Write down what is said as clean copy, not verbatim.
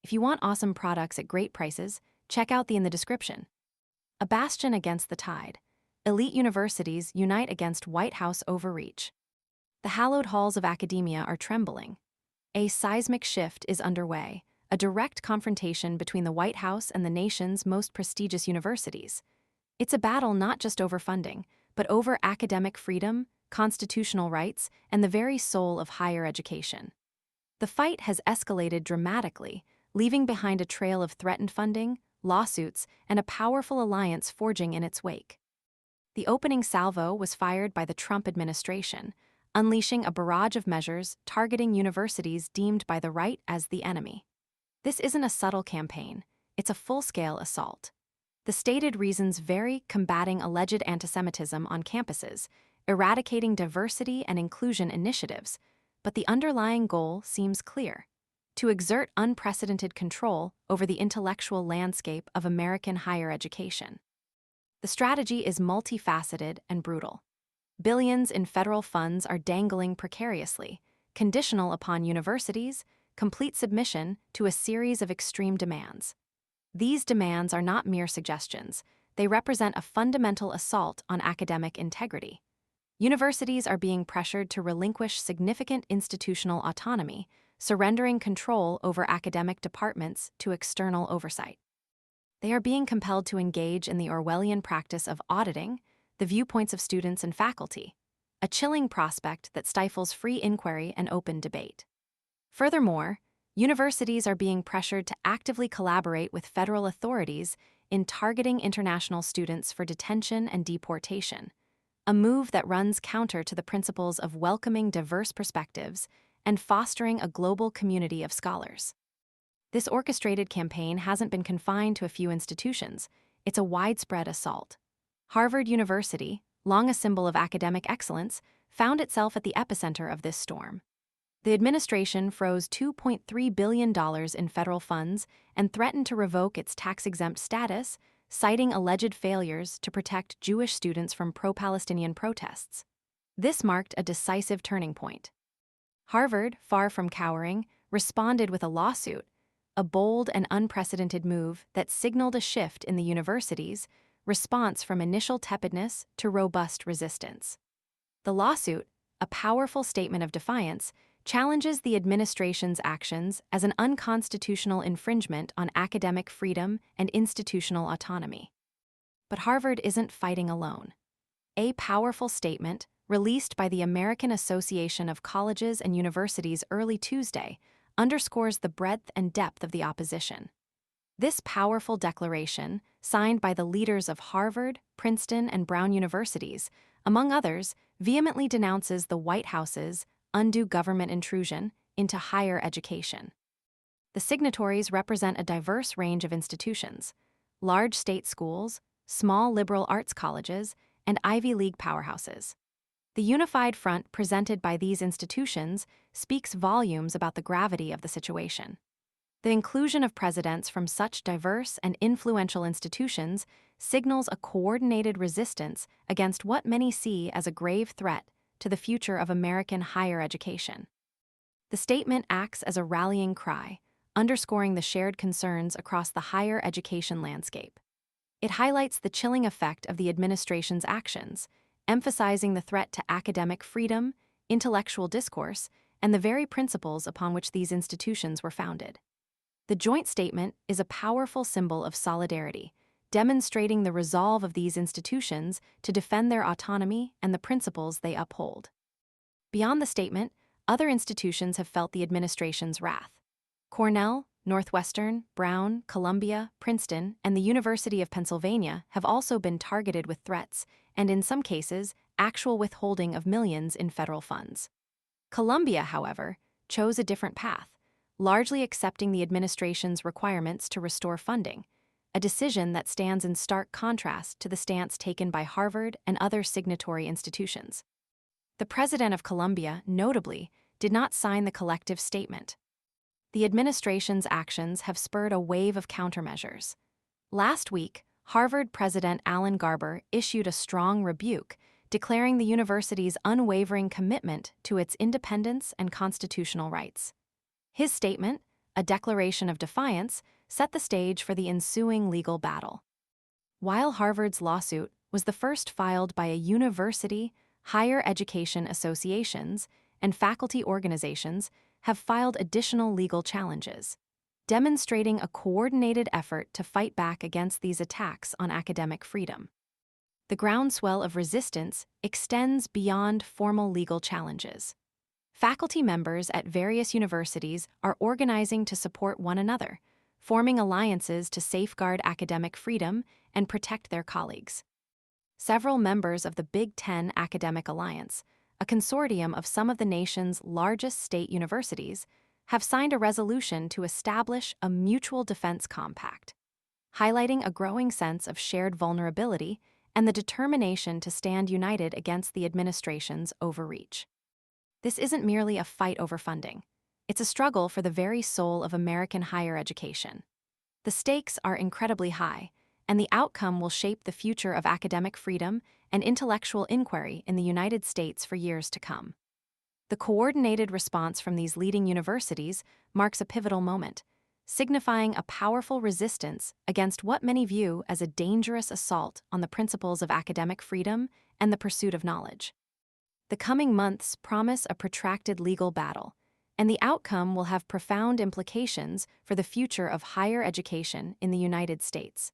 If you want awesome products at great prices, check out the in the description. A bastion against the tide. Elite universities unite against White House overreach. The hallowed halls of academia are trembling. A seismic shift is underway, a direct confrontation between the White House and the nation's most prestigious universities. It's a battle not just over funding, but over academic freedom, constitutional rights, and the very soul of higher education. The fight has escalated dramatically, leaving behind a trail of threatened funding, lawsuits, and a powerful alliance forging in its wake. The opening salvo was fired by the Trump administration, unleashing a barrage of measures targeting universities deemed by the right as the enemy. This isn't a subtle campaign, it's a full-scale assault. The stated reasons vary: combating alleged antisemitism on campuses, eradicating diversity and inclusion initiatives, but the underlying goal seems clear: to exert unprecedented control over the intellectual landscape of American higher education. The strategy is multifaceted and brutal. Billions in federal funds are dangling precariously, conditional upon universities' complete submission to a series of extreme demands. These demands are not mere suggestions, they represent a fundamental assault on academic integrity. Universities are being pressured to relinquish significant institutional autonomy, surrendering control over academic departments to external oversight. They are being compelled to engage in the Orwellian practice of auditing the viewpoints of students and faculty, a chilling prospect that stifles free inquiry and open debate. Furthermore, universities are being pressured to actively collaborate with federal authorities in targeting international students for detention and deportation, a move that runs counter to the principles of welcoming diverse perspectives and fostering a global community of scholars. This orchestrated campaign hasn't been confined to a few institutions, it's a widespread assault. Harvard University, long a symbol of academic excellence, found itself at the epicenter of this storm. The administration froze $2.3 billion in federal funds and threatened to revoke its tax-exempt status, citing alleged failures to protect Jewish students from pro-Palestinian protests. This marked a decisive turning point. Harvard, far from cowering, responded with a lawsuit, a bold and unprecedented move that signaled a shift in the university's response from initial tepidness to robust resistance. The lawsuit, a powerful statement of defiance, challenges the administration's actions as an unconstitutional infringement on academic freedom and institutional autonomy. But Harvard isn't fighting alone. A powerful statement, released by the American Association of Colleges and Universities early Tuesday, underscores the breadth and depth of the opposition. This powerful declaration, signed by the leaders of Harvard, Princeton, and Brown universities, among others, vehemently denounces the White House's undue government intrusion into higher education. The signatories represent a diverse range of institutions: large state schools, small liberal arts colleges, and Ivy League powerhouses. The unified front presented by these institutions speaks volumes about the gravity of the situation. The inclusion of presidents from such diverse and influential institutions signals a coordinated resistance against what many see as a grave threat to the future of American higher education. The statement acts as a rallying cry, underscoring the shared concerns across the higher education landscape. It highlights the chilling effect of the administration's actions, emphasizing the threat to academic freedom, intellectual discourse, and the very principles upon which these institutions were founded. The joint statement is a powerful symbol of solidarity, demonstrating the resolve of these institutions to defend their autonomy and the principles they uphold. Beyond the statement, other institutions have felt the administration's wrath. Cornell, Northwestern, Brown, Columbia, Princeton, and the University of Pennsylvania have also been targeted with threats and, in some cases, actual withholding of millions in federal funds. Columbia, however, chose a different path, largely accepting the administration's requirements to restore funding, a decision that stands in stark contrast to the stance taken by Harvard and other signatory institutions. The president of Columbia, notably, did not sign the collective statement. The administration's actions have spurred a wave of countermeasures. Last week, Harvard President Alan Garber issued a strong rebuke, declaring the university's unwavering commitment to its independence and constitutional rights. His statement, a declaration of defiance, set the stage for the ensuing legal battle. While Harvard's lawsuit was the first filed by a university, higher education associations, and faculty organizations have filed additional legal challenges, demonstrating a coordinated effort to fight back against these attacks on academic freedom. The groundswell of resistance extends beyond formal legal challenges. Faculty members at various universities are organizing to support one another, forming alliances to safeguard academic freedom and protect their colleagues. Several members of the Big Ten Academic Alliance, a consortium of some of the nation's largest state universities, have signed a resolution to establish a mutual defense compact, highlighting a growing sense of shared vulnerability and the determination to stand united against the administration's overreach. This isn't merely a fight over funding. It's a struggle for the very soul of American higher education. The stakes are incredibly high, and the outcome will shape the future of academic freedom and intellectual inquiry in the United States for years to come. The coordinated response from these leading universities marks a pivotal moment, signifying a powerful resistance against what many view as a dangerous assault on the principles of academic freedom and the pursuit of knowledge. The coming months promise a protracted legal battle, and the outcome will have profound implications for the future of higher education in the United States.